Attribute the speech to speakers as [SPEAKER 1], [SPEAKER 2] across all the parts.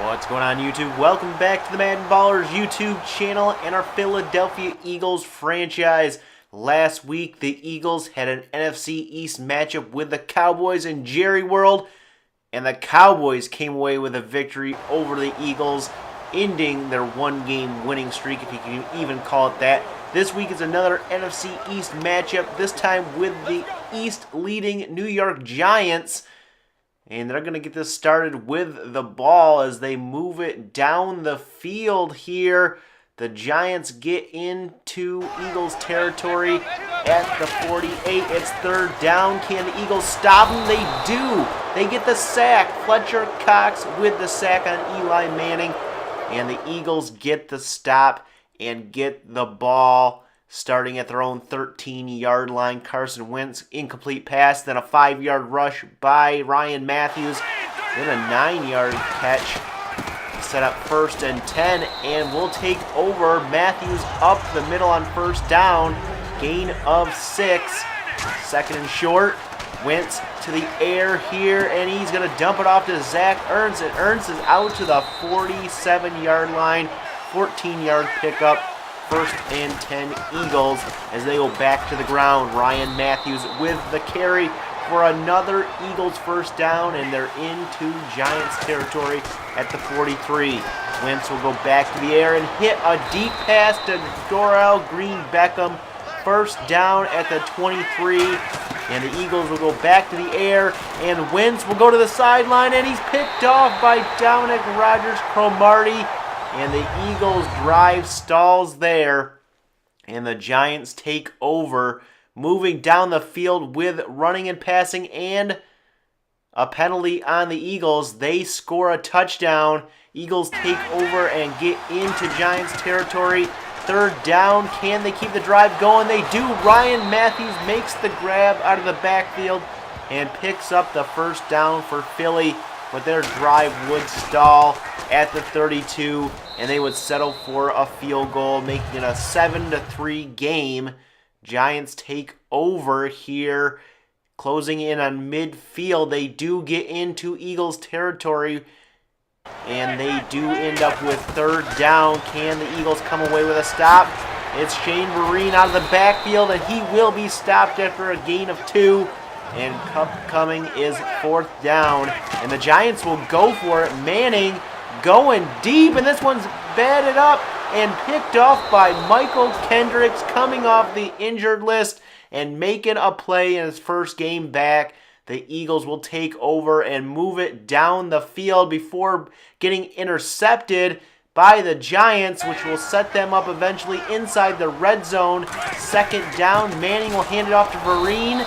[SPEAKER 1] What's going on, YouTube? Welcome back to the MaddenBallerz YouTube channel and our Philadelphia Eagles franchise. Last week, the Eagles had an NFC East matchup with the Cowboys in Jerry World, and the Cowboys came away with a victory over the Eagles, ending their one-game winning streak, if you can even call it that. This week is another NFC East matchup, this time with the East-leading New York Giants. And they're going to get this started with the ball as they move it down the field here. The Giants get into Eagles territory at the 48. It's third down. Can the Eagles stop them? They do. They get the sack. Fletcher Cox with the sack on Eli Manning. And the Eagles get the stop and get the ball starting at their own 13-yard line. Carson Wentz, incomplete pass, then a 5-yard rush by Ryan Matthews, then a 9-yard catch. Set up 1st and 10, and we'll take over. Matthews up the middle on first down, gain of 6. 2nd and short. Wentz to the air here, and he's going to dump it off to Zach Ertz, and Ertz is out to the 47-yard line, 14-yard pickup. 1st and 10 Eagles as they go back to the ground. Ryan Matthews with the carry for another Eagles first down, and they're into Giants territory at the 43. Wentz will go back to the air and hit a deep pass to Dorrell Green Beckham. 1st down at the 23, and the Eagles will go back to the air, and Wentz will go to the sideline, and he's picked off by Dominic Rodgers-Cromartie. And the Eagles drive stalls there, and the Giants take over, moving down the field with running and passing and a penalty on the Eagles. They score a touchdown. Eagles take over and get into Giants territory. 3rd down. Can they keep the drive going? They do. Ryan Matthews makes the grab out of the backfield and picks up the 1st down for Philly, but their drive would stall at the 32, and they would settle for a field goal, making it a 7-3 game. Giants take over here, closing in on midfield. They do get into Eagles territory, and they do end up with 3rd down. Can the Eagles come away with a stop? It's Shane Vereen out of the backfield, and he will be stopped after a gain of 2. And upcoming is 4th down, and the Giants will go for it. Manning going deep, and this one's batted up and picked off by Michael Kendricks, coming off the injured list and making a play in his first game back. The Eagles will take over and move it down the field before getting intercepted by the Giants, which will set them up eventually inside the red zone. 2nd down. Manning will hand it off to Vereen,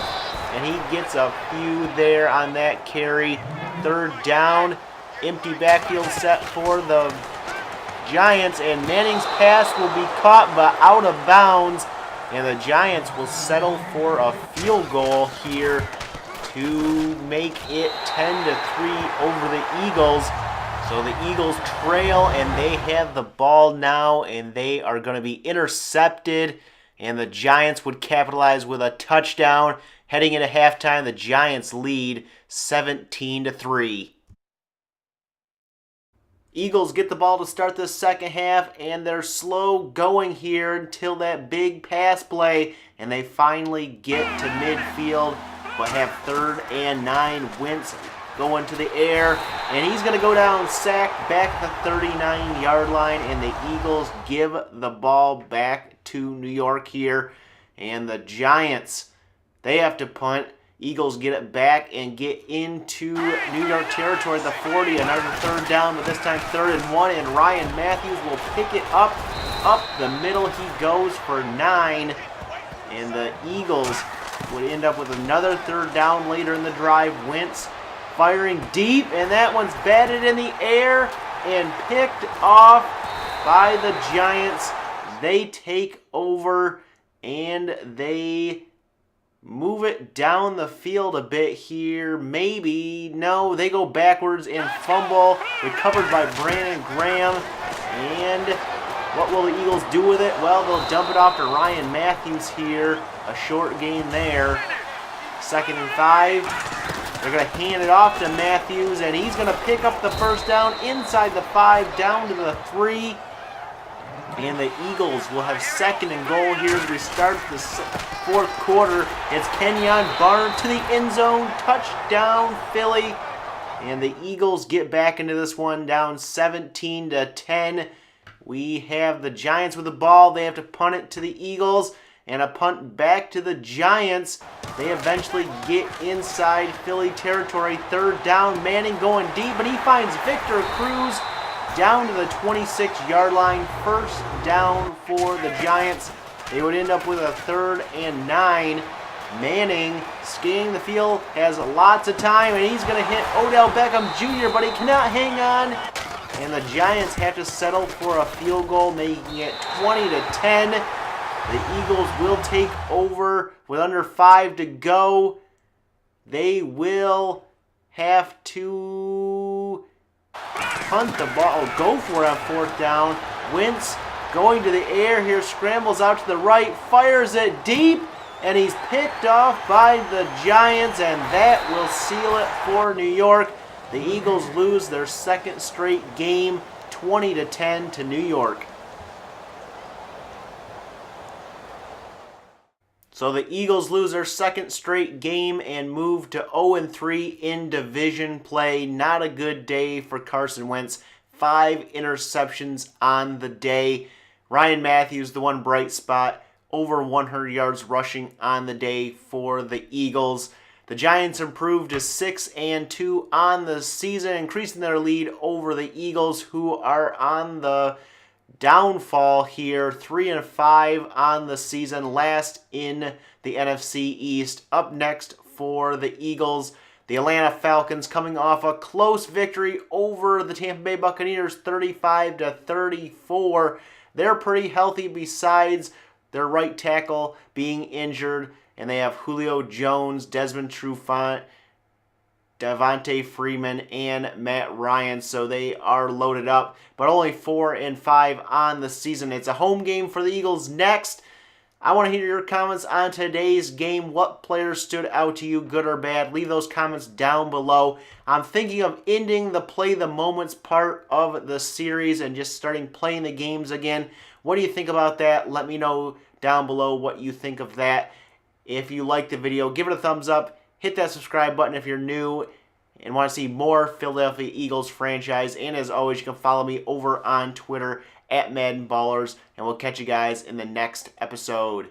[SPEAKER 1] and he gets a few there on that carry. 3rd down. Empty backfield set for the Giants, and Manning's pass will be caught but out of bounds, and the Giants will settle for a field goal here to make it 10-3 over the Eagles. So the Eagles trail, and they have the ball now, and they are going to be intercepted, and the Giants would capitalize with a touchdown. Heading into halftime, the Giants lead 17-3. Eagles get the ball to start the second half, and they're slow going here until that big pass play, and they finally get to midfield, but have 3rd and 9. Wentz going to the air, and he's going to go down sacked back at the 39-yard line, and the Eagles give the ball back to New York here, and the Giants, they have to punt. Eagles get it back and get into New York territory at the 40. Another 3rd down, but this time 3rd and 1. And Ryan Matthews will pick it up the middle. He goes for 9. And the Eagles would end up with another 3rd down later in the drive. Wentz firing deep, and that one's batted in the air and picked off by the Giants. They take over, and they move it down the field a bit here. Maybe. No, they go backwards and fumble. Recovered by Brandon Graham. And what will the Eagles do with it? Well, they'll dump it off to Ryan Matthews here. A short gain there. 2nd and 5. They're going to hand it off to Matthews, and he's going to pick up the first down inside the 5, down to the 3. And the Eagles will have second and goal here as we start the fourth quarter. It's Kenyon Barnes to the end zone. Touchdown, Philly. And the Eagles get back into this one down 17-10. We have the Giants with the ball. They have to punt it to the Eagles. And a punt back to the Giants. They eventually get inside Philly territory. Third down, Manning going deep, but he finds Victor Cruz down to the 26-yard line. First down for the Giants. They would end up with a 3rd and 9. Manning skating the field, has lots of time, and he's going to hit Odell Beckham Jr., but he cannot hang on. And the Giants have to settle for a field goal, making it 20-10. The Eagles will take over with under 5 to go. They will have to punt the ball, go for it on 4th down. Wentz going to the air here, scrambles out to the right, fires it deep, and he's picked off by the Giants, and that will seal it for New York. The Eagles lose their 2nd straight game, 20-10 to New York. So the Eagles lose their 2nd straight game and move to 0-3 in division play. Not a good day for Carson Wentz. 5 interceptions on the day. Ryan Matthews, the one bright spot, over 100 yards rushing on the day for the Eagles. The Giants improved to 6-2 on the season, increasing their lead over the Eagles, who are on the downfall here. 3-5 on the season, last in the NFC East. Up next for the Eagles, the Atlanta Falcons, coming off a close victory over the Tampa Bay Buccaneers, 35-34. They're pretty healthy besides their right tackle being injured, and they have Julio Jones, Desmond Trufant, Devontae Freeman, and Matt Ryan, so they are loaded up, but only 4-5 on the season. It's a home game for the Eagles next. I want to hear your comments on today's game. What players stood out to you, good or bad? Leave those comments down below. I'm thinking of ending the Play the Moments part of the series and just starting playing the games again. What do you think about that? Let me know down below what you think of that. If you like the video, give it a thumbs up. Hit that subscribe button if you're new and want to see more Philadelphia Eagles franchise. And as always, you can follow me over on Twitter at MaddenBallerz. And we'll catch you guys in the next episode.